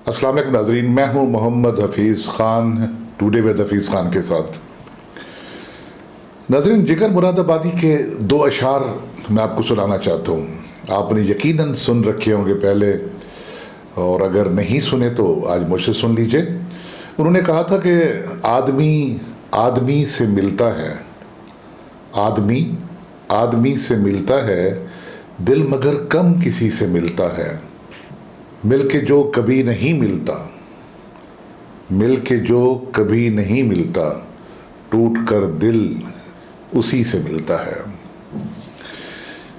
السلام علیکم ناظرین، میں ہوں محمد حفیظ خان، ٹوڈے ود حفیظ خان کے ساتھ۔ ناظرین، جگر مراد آبادی کے دو اشعار میں آپ کو سنانا چاہتا ہوں۔ آپ نے یقیناً سن رکھے ہوں گے پہلے، اور اگر نہیں سنے تو آج مجھ سے سن لیجئے۔ انہوں نے کہا تھا کہ آدمی سے ملتا ہے، آدمی سے ملتا ہے، دل مگر کم کسی سے ملتا ہے۔ مل کے جو کبھی نہیں ملتا، ٹوٹ کر دل اسی سے ملتا ہے۔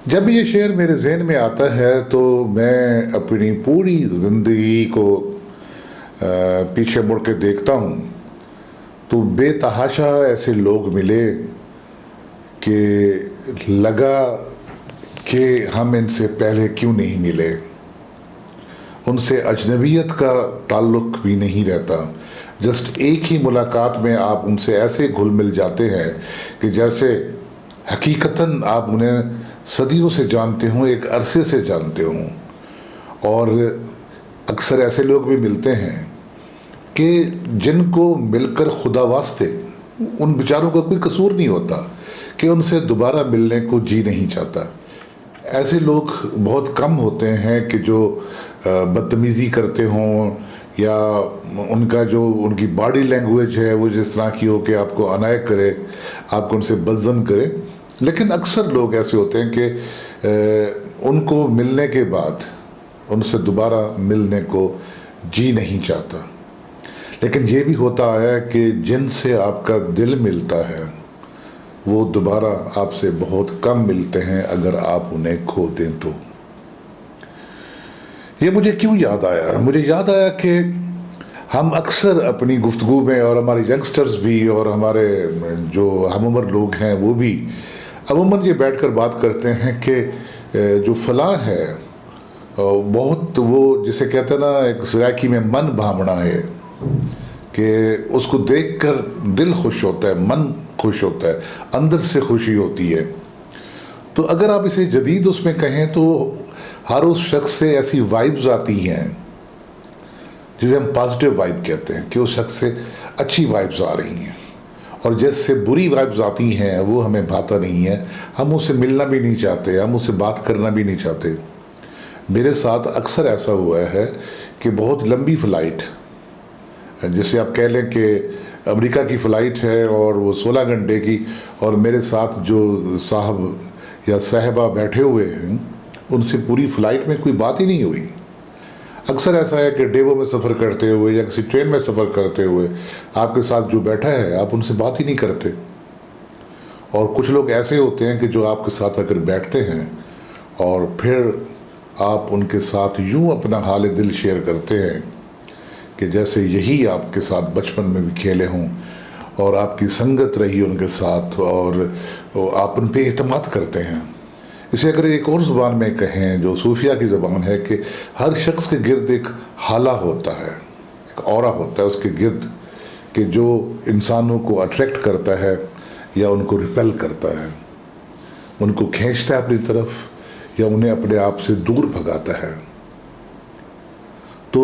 جب یہ شعر میرے ذہن میں آتا ہے تو میں اپنی پوری زندگی کو پیچھے مڑ کے دیکھتا ہوں تو بے تحاشا ایسے لوگ ملے کہ لگا کہ ہم ان سے پہلے کیوں نہیں ملے۔ ان سے اجنبیت کا تعلق بھی نہیں رہتا، جسٹ ایک ہی ملاقات میں آپ ان سے ایسے گھل مل جاتے ہیں کہ جیسے حقیقتاً آپ انہیں صدیوں سے جانتے ہوں، ایک عرصے سے جانتے ہوں۔ اور اکثر ایسے لوگ بھی ملتے ہیں کہ جن کو مل کر خدا واسطے ان بیچاروں کا کوئی قصور نہیں ہوتا کہ ان سے دوبارہ ملنے کو جی نہیں چاہتا۔ ایسے لوگ بہت کم ہوتے ہیں کہ جو بدتمیزی کرتے ہوں، یا ان کی باڈی لینگویج ہے وہ جس طرح کی ہو کہ آپ کو عنایت کرے، آپ کو ان سے بدظن کرے۔ لیکن اکثر لوگ ایسے ہوتے ہیں کہ ان کو ملنے کے بعد ان سے دوبارہ ملنے کو جی نہیں چاہتا۔ لیکن یہ بھی ہوتا ہے کہ جن سے آپ کا دل ملتا ہے وہ دوبارہ آپ سے بہت کم ملتے ہیں اگر آپ انہیں کھو دیں تو۔ یہ مجھے کیوں یاد آیا؟ مجھے یاد آیا کہ ہم اکثر اپنی گفتگو میں، اور ہمارے ینگسٹرز بھی اور ہمارے جو ہم عمر لوگ ہیں وہ بھی عموماً یہ بیٹھ کر بات کرتے ہیں کہ جو فلاں ہے بہت، وہ جسے کہتے ہیں نا ایک سرائکی میں من بھامنا ہے، کہ اس کو دیکھ کر دل خوش ہوتا ہے، من خوش ہوتا ہے، اندر سے خوشی ہوتی ہے۔ تو اگر آپ اسے جدید اس میں کہیں تو ہر اس شخص سے ایسی وائبز آتی ہیں جسے ہم پازیٹیو وائب کہتے ہیں، کہ اس شخص سے اچھی وائبز آ رہی ہیں، اور جس سے بری وائبز آتی ہیں وہ ہمیں بھاتا نہیں ہے، ہم اس سے ملنا بھی نہیں چاہتے، ہم اس سے بات کرنا بھی نہیں چاہتے۔ میرے ساتھ اکثر ایسا ہوا ہے کہ بہت لمبی فلائٹ، جسے آپ کہہ لیں کہ امریکہ کی فلائٹ ہے اور وہ 16 گھنٹے کی، اور میرے ساتھ جو صاحب یا صاحبہ بیٹھے ہوئے ہیں ان سے پوری فلائٹ میں کوئی بات ہی نہیں ہوئی۔ اکثر ایسا ہے کہ ڈیوو میں سفر کرتے ہوئے یا کسی ٹرین میں سفر کرتے ہوئے آپ کے ساتھ جو بیٹھا ہے آپ ان سے بات ہی نہیں کرتے۔ اور کچھ لوگ ایسے ہوتے ہیں کہ جو آپ کے ساتھ اگر بیٹھتے ہیں اور پھر آپ ان کے ساتھ یوں اپنا حال دل شیئر کرتے ہیں کہ جیسے یہی آپ کے ساتھ بچپن میں بھی کھیلے ہوں، اور آپ کی سنگت رہی ان کے ساتھ، اور آپ ان پہ اعتماد کرتے ہیں۔ اسے اگر ایک اور زبان میں کہیں جو صوفیہ کی زبان ہے، کہ ہر شخص کے گرد ایک حالہ ہوتا ہے، ایک اورا ہوتا ہے اس کے گرد، کہ جو انسانوں کو اٹریکٹ کرتا ہے یا ان کو ریپیل کرتا ہے، ان کو کھینچتا ہے اپنی طرف یا انہیں اپنے آپ سے دور بھگاتا ہے۔ تو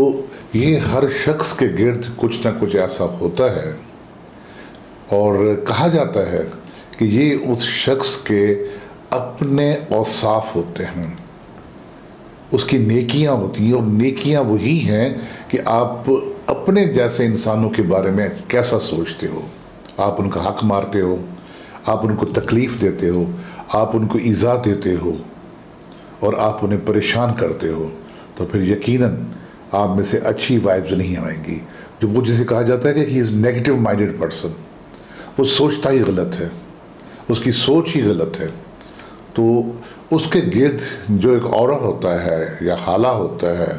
یہ ہر شخص کے گرد کچھ نہ کچھ ایسا ہوتا ہے، اور کہا جاتا ہے کہ یہ اس شخص کے اپنے اوصاف ہوتے ہیں، اس کی نیکیاں ہوتی ہیں، اور نیکیاں وہی ہیں کہ آپ اپنے جیسے انسانوں کے بارے میں کیسا سوچتے ہو۔ آپ ان کا حق مارتے ہو، آپ ان کو تکلیف دیتے ہو، آپ ان کو ایذا دیتے ہو، اور آپ انہیں پریشان کرتے ہو، تو پھر یقیناً آپ میں سے اچھی وائبز نہیں آئیں گی۔ جو وہ جسے کہا جاتا ہے کہ ہی از نیگیٹو مائنڈڈ پرسن، وہ سوچتا ہی غلط ہے، اس کی سوچ ہی غلط ہے۔ تو اس کے گرد جو ایک اورا ہوتا ہے یا حالہ ہوتا ہے،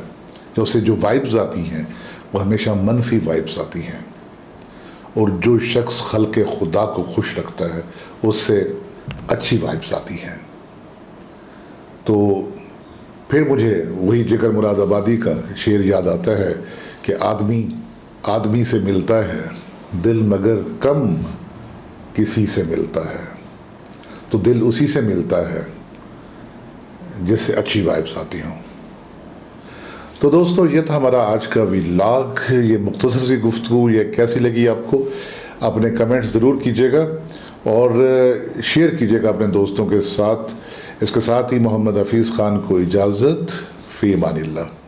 جو اسے جو وائبز آتی ہیں وہ ہمیشہ منفی وائبز آتی ہیں، اور جو شخص خلق خدا کو خوش رکھتا ہے اس سے اچھی وائبز آتی ہیں۔ تو پھر مجھے وہی جگر مراد آبادی کا شعر یاد آتا ہے کہ آدمی سے ملتا ہے، دل مگر کم کسی سے ملتا ہے، تو دل اسی سے ملتا ہے جس سے اچھی وائبس آتی ہوں۔ تو تو دوستو یہ تھا ہمارا آج کا ولاگ. یہ مختصر سی گفتگو یہ کیسی لگی آپ کو؟ اپنے کمنٹ ضرور کیجیے گا اور شیئر کیجیے گا اپنے دوستوں کے ساتھ. اس کے ساتھ ہی محمد حفیظ خان کو اجازت. فی امان اللہ.